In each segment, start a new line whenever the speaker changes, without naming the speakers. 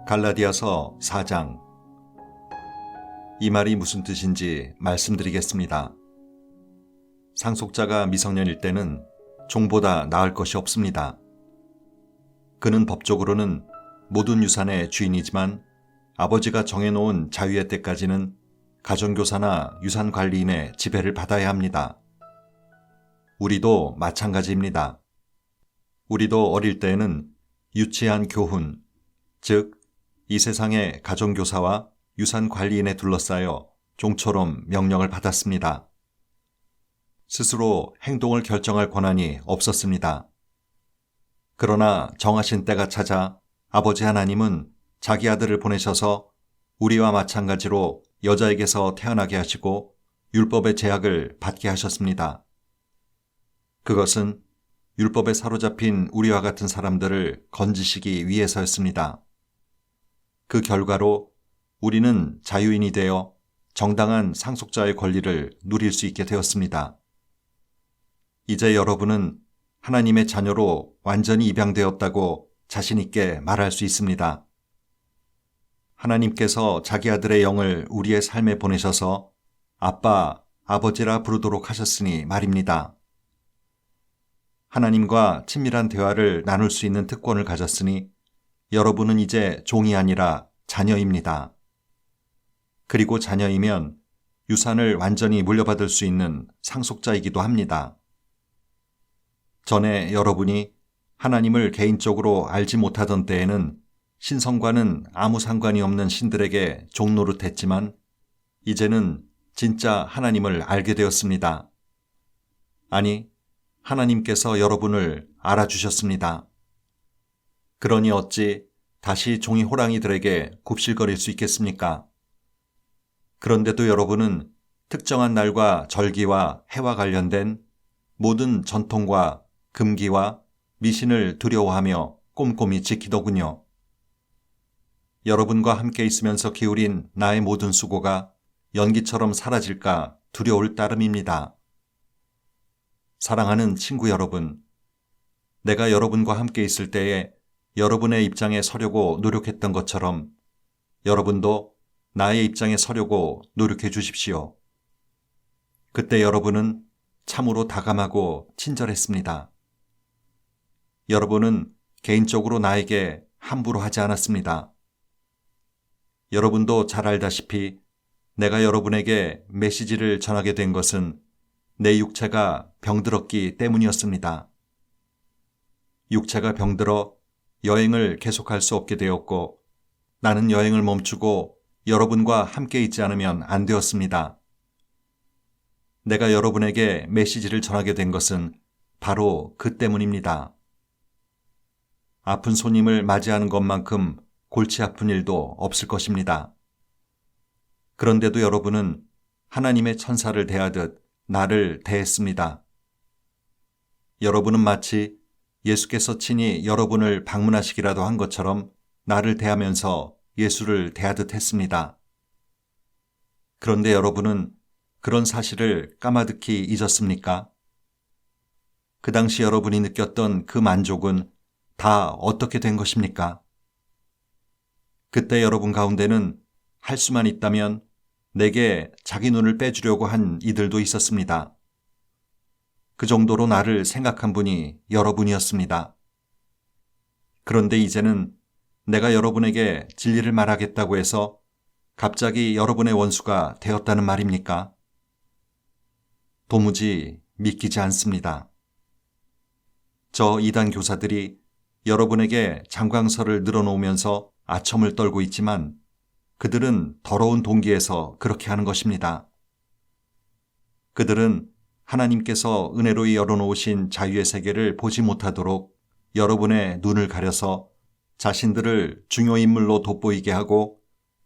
갈라디아서 4장. 이 말이 무슨 뜻인지 말씀드리겠습니다. 상속자가 미성년일 때는 종보다 나을 것이 없습니다. 그는 법적으로는 모든 유산의 주인이지만 아버지가 정해놓은 자유의 때까지는 가정교사나 유산관리인의 지배를 받아야 합니다. 우리도 마찬가지입니다. 우리도 어릴 때에는 유치한 교훈, 즉 이 세상의 가정교사와 유산관리인에 둘러싸여 종처럼 명령을 받았습니다. 스스로 행동을 결정할 권한이 없었습니다. 그러나 정하신 때가 찾아 아버지 하나님은 자기 아들을 보내셔서 우리와 마찬가지로 여자에게서 태어나게 하시고 율법의 제약을 받게 하셨습니다. 그것은 율법에 사로잡힌 우리와 같은 사람들을 건지시기 위해서였습니다. 그 결과로 우리는 자유인이 되어 정당한 상속자의 권리를 누릴 수 있게 되었습니다. 이제 여러분은 하나님의 자녀로 완전히 입양되었다고 자신 있게 말할 수 있습니다. 하나님께서 자기 아들의 영을 우리의 삶에 보내셔서 아빠, 아버지라 부르도록 하셨으니 말입니다. 하나님과 친밀한 대화를 나눌 수 있는 특권을 가졌으니 여러분은 이제 종이 아니라 자녀입니다. 그리고 자녀이면 유산을 완전히 물려받을 수 있는 상속자이기도 합니다. 전에 여러분이 하나님을 개인적으로 알지 못하던 때에는 신성과는 아무 상관이 없는 신들에게 종노릇했지만 이제는 진짜 하나님을 알게 되었습니다. 아니, 하나님께서 여러분을 알아주셨습니다. 그러니 어찌 다시 종이 호랑이들에게 굽실거릴 수 있겠습니까? 그런데도 여러분은 특정한 날과 절기와 해와 관련된 모든 전통과 금기와 미신을 두려워하며 꼼꼼히 지키더군요. 여러분과 함께 있으면서 기울인 나의 모든 수고가 연기처럼 사라질까 두려울 따름입니다. 사랑하는 친구 여러분, 내가 여러분과 함께 있을 때에 여러분의 입장에 서려고 노력했던 것처럼 여러분도 나의 입장에 서려고 노력해 주십시오. 그때 여러분은 참으로 다감하고 친절했습니다. 여러분은 개인적으로 나에게 함부로 하지 않았습니다. 여러분도 잘 알다시피 내가 여러분에게 메시지를 전하게 된 것은 내 육체가 병들었기 때문이었습니다. 육체가 병들어 여행을 계속할 수 없게 되었고 나는 여행을 멈추고 여러분과 함께 있지 않으면 안 되었습니다. 내가 여러분에게 메시지를 전하게 된 것은 바로 그 때문입니다. 아픈 손님을 맞이하는 것만큼 골치 아픈 일도 없을 것입니다. 그런데도 여러분은 하나님의 천사를 대하듯 나를 대했습니다. 여러분은 마치 예수께서 친히 여러분을 방문하시기라도 한 것처럼 나를 대하면서 예수를 대하듯 했습니다. 그런데 여러분은 그런 사실을 까마득히 잊었습니까? 그 당시 여러분이 느꼈던 그 만족은 다 어떻게 된 것입니까? 그때 여러분 가운데는 할 수만 있다면 내게 자기 눈을 빼주려고 한 이들도 있었습니다. 그 정도로 나를 생각한 분이 여러분이었습니다. 그런데 이제는 내가 여러분에게 진리를 말하겠다고 해서 갑자기 여러분의 원수가 되었다는 말입니까? 도무지 믿기지 않습니다. 저 이단 교사들이 여러분에게 장광설을 늘어놓으면서 아첨을 떨고 있지만 그들은 더러운 동기에서 그렇게 하는 것입니다. 그들은 하나님께서 은혜로 열어놓으신 자유의 세계를 보지 못하도록 여러분의 눈을 가려서 자신들을 중요 인물로 돋보이게 하고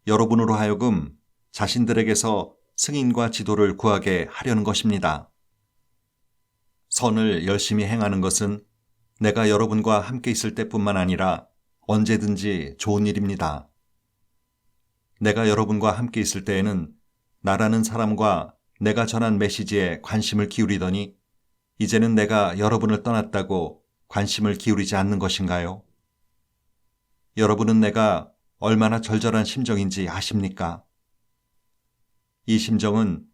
여러분으로 하여금 자신들에게서 승인과 지도를 구하게 하려는 것입니다. 선을 열심히 행하는 것은 내가 여러분과 함께 있을 때뿐만 아니라 언제든지 좋은 일입니다. 내가 여러분과 함께 있을 때에는 나라는 사람과 내가 전한 메시지에 관심을 기울이더니 이제는 내가 여러분을 떠났다고 관심을 기울이지 않는 것인가요? 여러분은 내가 얼마나 절절한 심정인지 아십니까? 이 심정은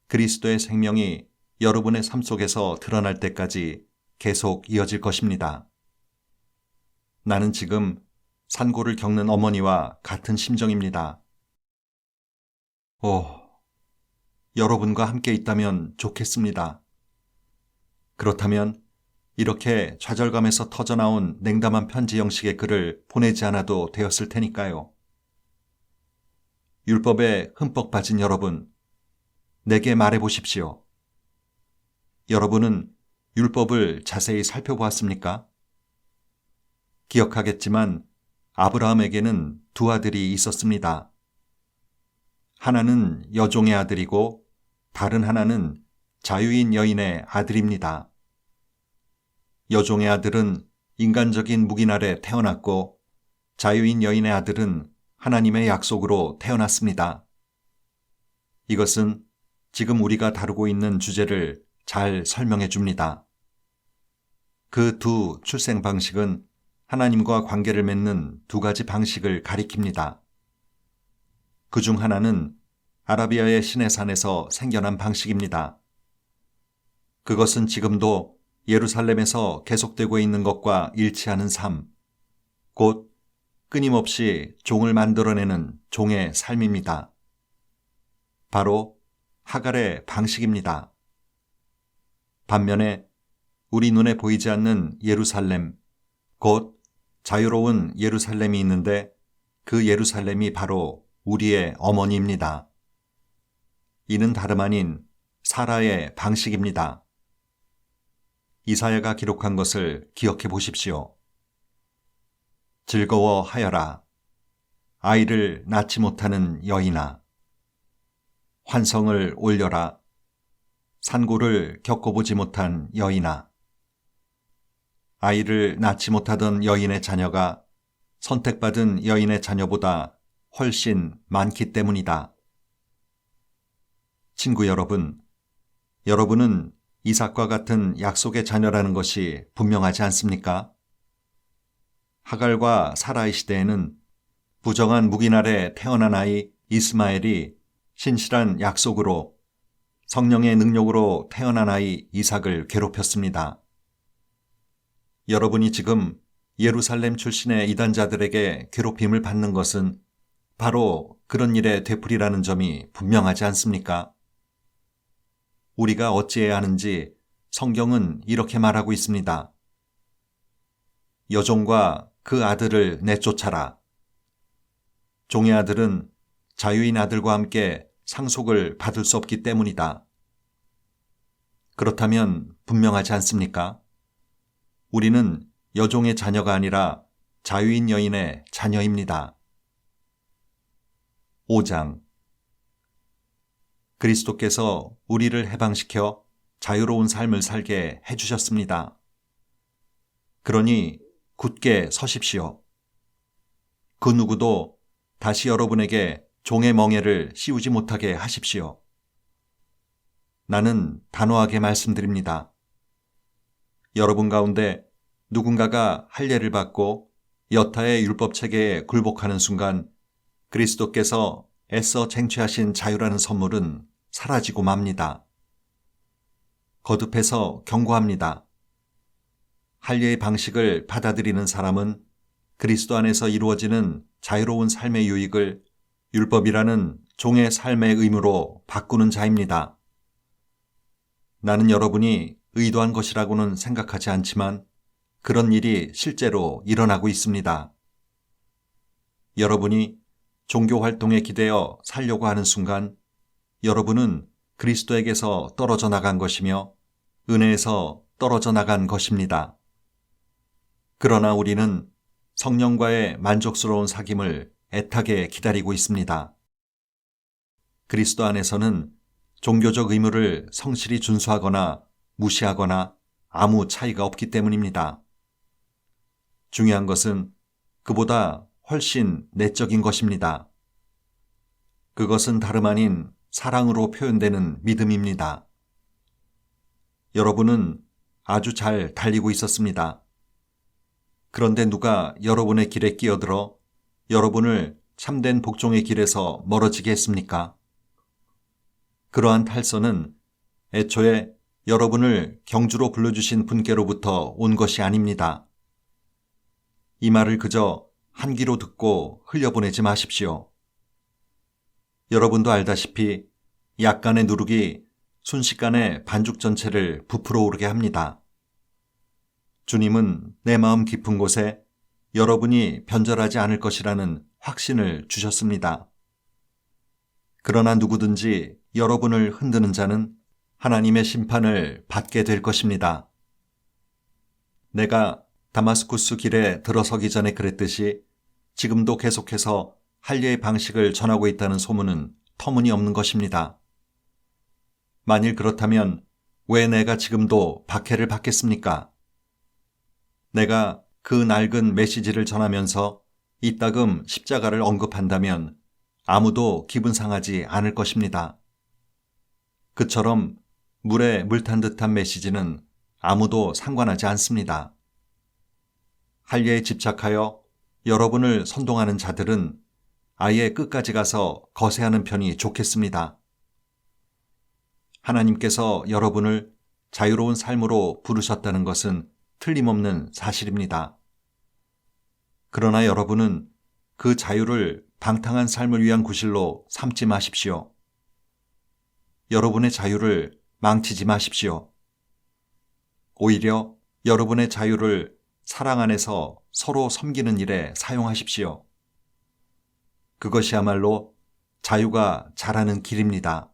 그리스도의 생명이 여러분의 삶 속에서 드러날 때까지 계속 이어질 것입니다. 나는 지금 산고를 겪는 어머니와 같은 심정입니다. 오, 여러분과 함께 있다면 좋겠습니다. 그렇다면 이렇게 좌절감에서 터져나온 냉담한 편지 형식의 글을 보내지 않아도 되었을 테니까요. 율법에 흠뻑 빠진 여러분, 내게 말해보십시오. 여러분은 율법을 자세히 살펴보았습니까? 기억하겠지만 아브라함에게는 두 아들이 있었습니다. 하나는 여종의 아들이고 다른 하나는 자유인 여인의 아들입니다. 여종의 아들은 인간적인 묵인 아래 태어났고 자유인 여인의 아들은 하나님의 약속으로 태어났습니다. 이것은 지금 우리가 다루고 있는 주제를 잘 설명해 줍니다. 그 두 출생 방식은 하나님과 관계를 맺는 두 가지 방식을 가리킵니다. 그 중 하나는 아라비아의 시내산에서 생겨난 방식입니다. 그것은 지금도 예루살렘에서 계속되고 있는 것과 일치하는 삶, 곧 끊임없이 종을 만들어내는 종의 삶입니다. 바로 하갈의 방식입니다. 반면에 우리 눈에 보이지 않는 예루살렘, 곧 자유로운 예루살렘이 있는데 그 예루살렘이 바로 우리의 어머니입니다. 이는 다름 아닌 사라의 방식입니다. 이사야가 기록한 것을 기억해 보십시오. 즐거워하여라. 아이를 낳지 못하는 여인아. 환성을 올려라. 산고를 겪어보지 못한 여인아. 아이를 낳지 못하던 여인의 자녀가 선택받은 여인의 자녀보다 훨씬 많기 때문이다. 친구 여러분, 여러분은 이삭과 같은 약속의 자녀라는 것이 분명하지 않습니까? 하갈과 사라의 시대에는 부정한 묵인 아래 태어난 아이 이스마엘이 신실한 약속으로 성령의 능력으로 태어난 아이 이삭을 괴롭혔습니다. 여러분이 지금 예루살렘 출신의 이단자들에게 괴롭힘을 받는 것은 바로 그런 일의 되풀이라는 점이 분명하지 않습니까? 우리가 어찌해야 하는지 성경은 이렇게 말하고 있습니다. 여종과 그 아들을 내쫓아라. 종의 아들은 자유인 아들과 함께 상속을 받을 수 없기 때문이다. 그렇다면 분명하지 않습니까? 우리는 여종의 자녀가 아니라 자유인 여인의 자녀입니다. 5장. 그리스도께서 우리를 해방시켜 자유로운 삶을 살게 해주셨습니다. 그러니 굳게 서십시오. 그 누구도 다시 여러분에게 종의 멍에를 씌우지 못하게 하십시오. 나는 단호하게 말씀드립니다. 여러분 가운데 누군가가 할례를 받고 여타의 율법 체계에 굴복하는 순간 그리스도께서 애써 쟁취하신 자유라는 선물은 사라지고 맙니다. 거듭해서 경고합니다. 할례의 방식을 받아들이는 사람은 그리스도 안에서 이루어지는 자유로운 삶의 유익을 율법이라는 종의 삶의 의무로 바꾸는 자입니다. 나는 여러분이 의도한 것이라고는 생각하지 않지만 그런 일이 실제로 일어나고 있습니다. 여러분이 종교 활동에 기대어 살려고 하는 순간 여러분은 그리스도에게서 떨어져 나간 것이며 은혜에서 떨어져 나간 것입니다. 그러나 우리는 성령과의 만족스러운 사귐을 애타게 기다리고 있습니다. 그리스도 안에서는 종교적 의무를 성실히 준수하거나 무시하거나 아무 차이가 없기 때문입니다. 중요한 것은 그보다 훨씬 내적인 것입니다. 그것은 다름 아닌 사랑으로 표현되는 믿음입니다. 여러분은 아주 잘 달리고 있었습니다. 그런데 누가 여러분의 길에 끼어들어 여러분을 참된 복종의 길에서 멀어지게 했습니까? 그러한 탈선은 애초에 여러분을 경주로 불러주신 분께로부터 온 것이 아닙니다. 이 말을 그저 한 귀로 듣고 흘려보내지 마십시오. 여러분도 알다시피 약간의 누룩이 순식간에 반죽 전체를 부풀어 오르게 합니다. 주님은 내 마음 깊은 곳에 여러분이 변절하지 않을 것이라는 확신을 주셨습니다. 그러나 누구든지 여러분을 흔드는 자는 하나님의 심판을 받게 될 것입니다. 내가 다마스쿠스 길에 들어서기 전에 그랬듯이 지금도 계속해서 할례의 방식을 전하고 있다는 소문은 터무니없는 것입니다. 만일 그렇다면 왜 내가 지금도 박해를 받겠습니까? 내가 그 낡은 메시지를 전하면서 이따금 십자가를 언급한다면 아무도 기분 상하지 않을 것입니다. 그처럼 물에 물 탄 듯한 메시지는 아무도 상관하지 않습니다. 할례에 집착하여 여러분을 선동하는 자들은 아예 끝까지 가서 거세하는 편이 좋겠습니다. 하나님께서 여러분을 자유로운 삶으로 부르셨다는 것은 틀림없는 사실입니다. 그러나 여러분은 그 자유를 방탕한 삶을 위한 구실로 삼지 마십시오. 여러분의 자유를 망치지 마십시오. 오히려 여러분의 자유를 사랑 안에서 서로 섬기는 일에 사용하십시오. 그것이야말로 자유가 자라는 길입니다.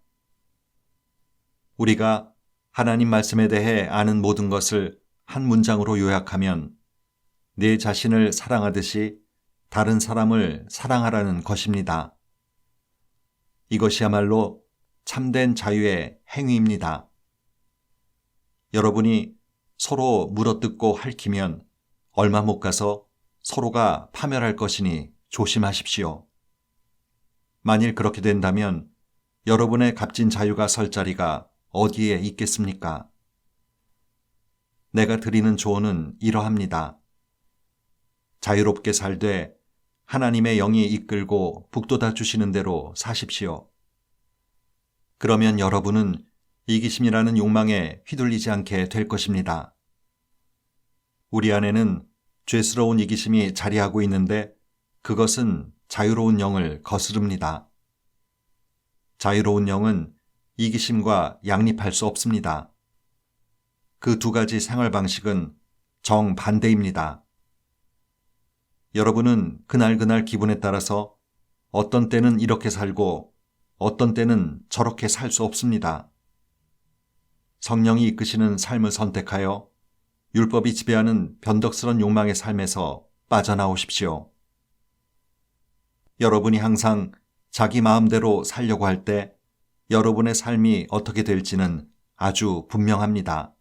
우리가 하나님 말씀에 대해 아는 모든 것을 한 문장으로 요약하면 내 자신을 사랑하듯이 다른 사람을 사랑하라는 것입니다. 이것이야말로 참된 자유의 행위입니다. 여러분이 서로 물어뜯고 핥히면 얼마 못 가서 서로가 파멸할 것이니 조심하십시오. 만일 그렇게 된다면 여러분의 값진 자유가 설 자리가 어디에 있겠습니까? 내가 드리는 조언은 이러합니다. 자유롭게 살되 하나님의 영이 이끌고 북돋아 주시는 대로 사십시오. 그러면 여러분은 이기심이라는 욕망에 휘둘리지 않게 될 것입니다. 우리 안에는 죄스러운 이기심이 자리하고 있는데 그것은 자유로운 영을 거스릅니다. 자유로운 영은 이기심과 양립할 수 없습니다. 그 두 가지 생활 방식은 정반대입니다. 여러분은 그날 기분에 따라서 어떤 때는 이렇게 살고 어떤 때는 저렇게 살 수 없습니다. 성령이 이끄시는 삶을 선택하여 율법이 지배하는 변덕스런 욕망의 삶에서 빠져나오십시오. 여러분이 항상 자기 마음대로 살려고 할 때 여러분의 삶이 어떻게 될지는 아주 분명합니다.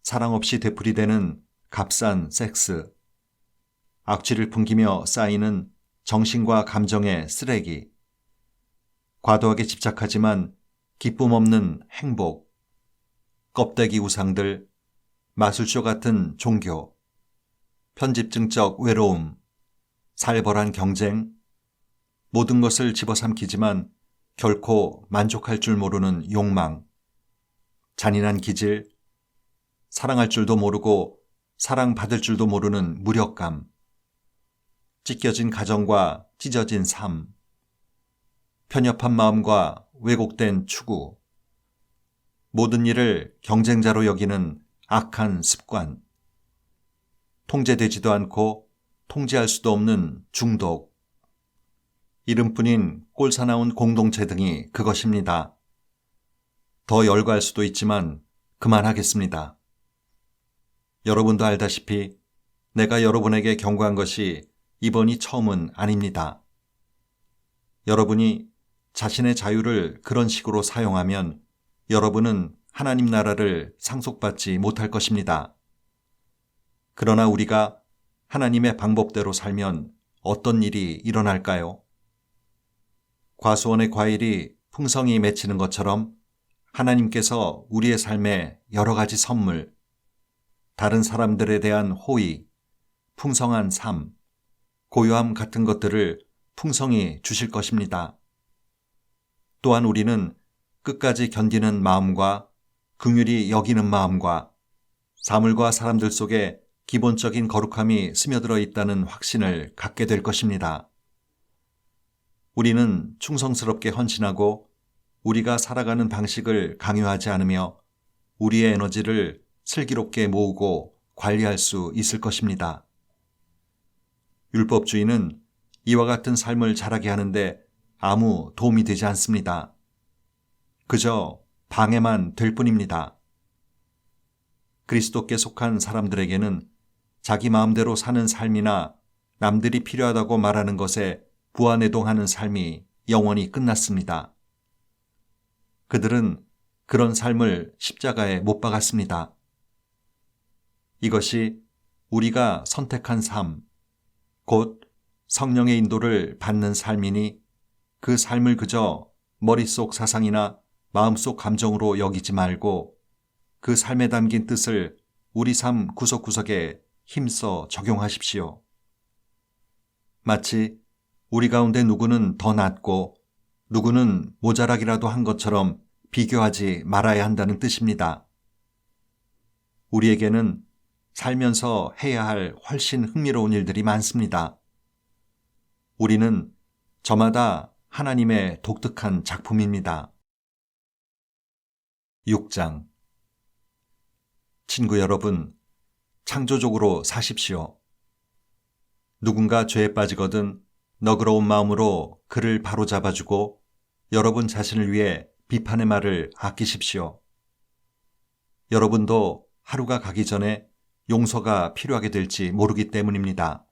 사랑 없이 되풀이되는 값싼 섹스, 악취를 풍기며 쌓이는 정신과 감정의 쓰레기, 과도하게 집착하지만 기쁨 없는 행복, 껍데기 우상들, 마술쇼 같은 종교, 편집증적 외로움, 살벌한 경쟁, 모든 것을 집어삼키지만 결코 만족할 줄 모르는 욕망, 잔인한 기질, 사랑할 줄도 모르고 사랑받을 줄도 모르는 무력감, 찢겨진 가정과 찢어진 삶, 편협한 마음과 왜곡된 추구, 모든 일을 경쟁자로 여기는 악한 습관, 통제되지도 않고 통제할 수도 없는 중독, 이름뿐인 꼴사나운 공동체 등이 그것입니다. 더 열거할 수도 있지만 그만하겠습니다. 여러분도 알다시피 내가 여러분에게 경고한 것이 이번이 처음은 아닙니다. 여러분이 자신의 자유를 그런 식으로 사용하면 여러분은 하나님 나라를 상속받지 못할 것입니다. 그러나 우리가 하나님의 방법대로 살면 어떤 일이 일어날까요? 과수원의 과일이 풍성히 맺히는 것처럼 하나님께서 우리의 삶에 여러 가지 선물, 다른 사람들에 대한 호의, 풍성한 삶, 고요함 같은 것들을 풍성히 주실 것입니다. 또한 우리는 끝까지 견디는 마음과 긍휼히 여기는 마음과 사물과 사람들 속에 기본적인 거룩함이 스며들어 있다는 확신을 갖게 될 것입니다. 우리는 충성스럽게 헌신하고 우리가 살아가는 방식을 강요하지 않으며 우리의 에너지를 슬기롭게 모으고 관리할 수 있을 것입니다. 율법주의는 이와 같은 삶을 자라게 하는데 아무 도움이 되지 않습니다. 그저 방해만 될 뿐입니다. 그리스도께 속한 사람들에게는 자기 마음대로 사는 삶이나 남들이 필요하다고 말하는 것에 부안해동하는 삶이 영원히 끝났습니다. 그들은 그런 삶을 십자가에 못 박았습니다. 이것이 우리가 선택한 삶, 곧 성령의 인도를 받는 삶이니 그 삶을 그저 머릿속 사상이나 마음속 감정으로 여기지 말고 그 삶에 담긴 뜻을 우리 삶 구석구석에 힘써 적용하십시오. 마치 우리 가운데 누구는 더 낫고 누구는 모자라기라도 한 것처럼 비교하지 말아야 한다는 뜻입니다. 우리에게는 살면서 해야 할 훨씬 흥미로운 일들이 많습니다. 우리는 저마다 하나님의 독특한 작품입니다. 6장. 친구 여러분, 창조적으로 사십시오. 누군가 죄에 빠지거든 너그러운 마음으로 그를 바로잡아주고 여러분 자신을 위해 비판의 말을 아끼십시오. 여러분도 하루가 가기 전에 용서가 필요하게 될지 모르기 때문입니다.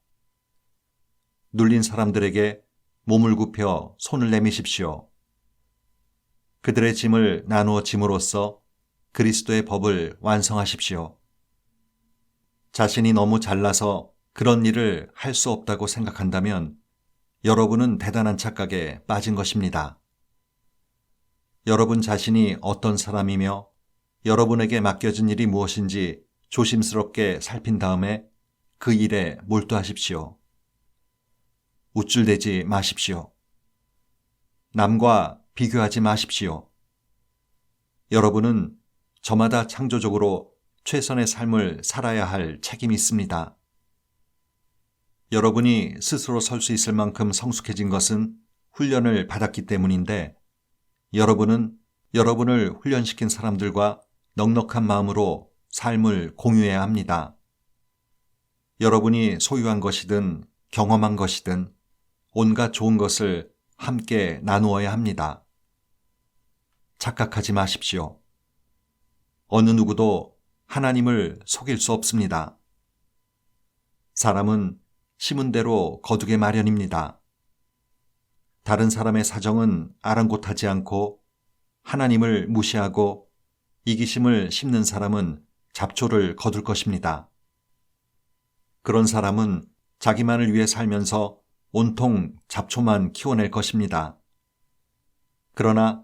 눌린 사람들에게 몸을 굽혀 손을 내미십시오. 그들의 짐을 나누어 짐으로써 그리스도의 법을 완성하십시오. 자신이 너무 잘나서 그런 일을 할 수 없다고 생각한다면 여러분은 대단한 착각에 빠진 것입니다. 여러분 자신이 어떤 사람이며 여러분에게 맡겨진 일이 무엇인지 조심스럽게 살핀 다음에 그 일에 몰두하십시오. 우쭐대지 마십시오. 남과 비교하지 마십시오. 여러분은 저마다 창조적으로 최선의 삶을 살아야 할 책임이 있습니다. 여러분이 스스로 설 수 있을 만큼 성숙해진 것은 훈련을 받았기 때문인데 여러분은 여러분을 훈련시킨 사람들과 넉넉한 마음으로 삶을 공유해야 합니다. 여러분이 소유한 것이든 경험한 것이든 온갖 좋은 것을 함께 나누어야 합니다. 착각하지 마십시오. 어느 누구도 하나님을 속일 수 없습니다. 사람은 심은 대로 거두게 마련입니다. 다른 사람의 사정은 아랑곳하지 않고 하나님을 무시하고 이기심을 심는 사람은 잡초를 거둘 것입니다. 그런 사람은 자기만을 위해 살면서 온통 잡초만 키워낼 것입니다. 그러나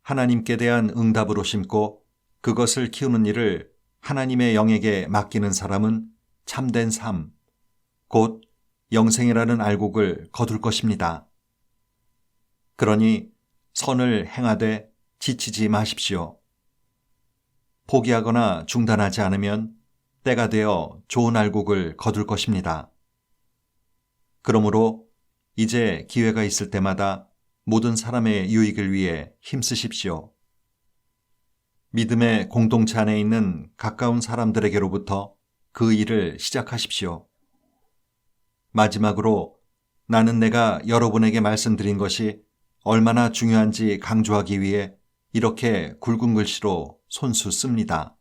하나님께 대한 응답으로 심고 그것을 키우는 일을 하나님의 영에게 맡기는 사람은 참된 삶, 곧 영생이라는 알곡을 거둘 것입니다. 그러니 선을 행하되 지치지 마십시오. 포기하거나 중단하지 않으면 때가 되어 좋은 알곡을 거둘 것입니다. 그러므로 이제 기회가 있을 때마다 모든 사람의 유익을 위해 힘쓰십시오. 믿음의 공동체 안에 있는 가까운 사람들에게로부터 그 일을 시작하십시오. 마지막으로 나는 내가 여러분에게 말씀드린 것이 얼마나 중요한지 강조하기 위해 이렇게 굵은 글씨로 손수 씁니다.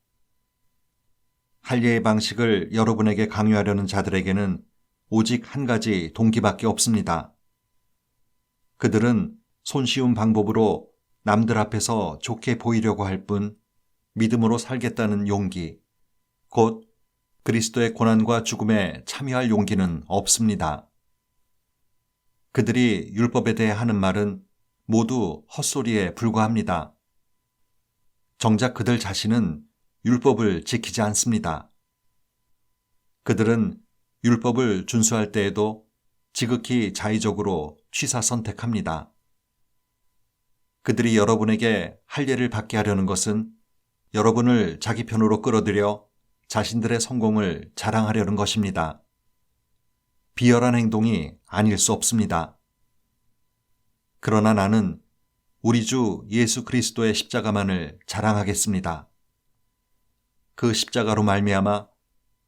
할례의 방식을 여러분에게 강요하려는 자들에게는 오직 한 가지 동기밖에 없습니다. 그들은 손쉬운 방법으로 남들 앞에서 좋게 보이려고 할 뿐 믿음으로 살겠다는 용기, 곧 그리스도의 고난과 죽음에 참여할 용기는 없습니다. 그들이 율법에 대해 하는 말은 모두 헛소리에 불과합니다. 정작 그들 자신은 율법을 지키지 않습니다. 그들은 율법을 준수할 때에도 지극히 자의적으로 취사 선택합니다. 그들이 여러분에게 할례를 받게 하려는 것은 여러분을 자기 편으로 끌어들여 자신들의 성공을 자랑하려는 것입니다. 비열한 행동이 아닐 수 없습니다. 그러나 나는 우리 주 예수 그리스도의 십자가만을 자랑하겠습니다. 그 십자가로 말미암아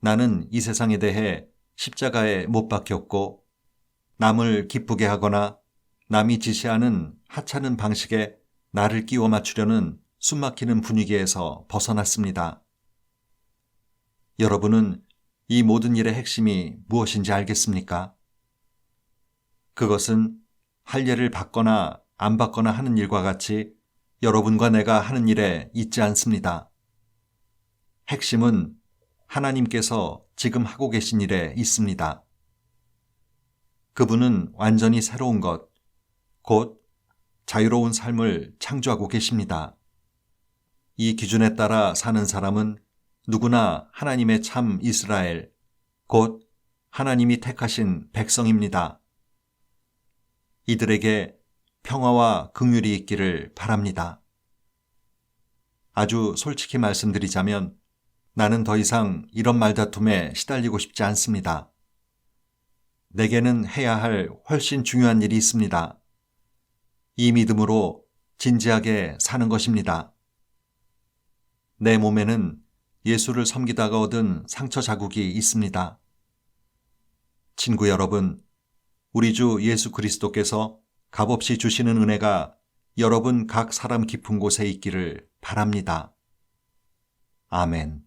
나는 이 세상에 대해 십자가에 못 박혔고 남을 기쁘게 하거나 남이 지시하는 하찮은 방식에 나를 끼워 맞추려는 숨막히는 분위기에서 벗어났습니다. 여러분은 이 모든 일의 핵심이 무엇인지 알겠습니까? 그것은 할례를 받거나 안 받거나 하는 일과 같이 여러분과 내가 하는 일에 있지 않습니다. 핵심은 하나님께서 지금 하고 계신 일에 있습니다. 그분은 완전히 새로운 것, 곧 자유로운 삶을 창조하고 계십니다. 이 기준에 따라 사는 사람은 누구나 하나님의 참 이스라엘, 곧 하나님이 택하신 백성입니다. 이들에게 평화와 긍휼이 있기를 바랍니다. 아주 솔직히 말씀드리자면 나는 더 이상 이런 말다툼에 시달리고 싶지 않습니다. 내게는 해야 할 훨씬 중요한 일이 있습니다. 이 믿음으로 진지하게 사는 것입니다. 내 몸에는 예수를 섬기다가 얻은 상처 자국이 있습니다. 친구 여러분, 우리 주 예수 그리스도께서 값없이 주시는 은혜가 여러분 각 사람 깊은 곳에 있기를 바랍니다. 아멘.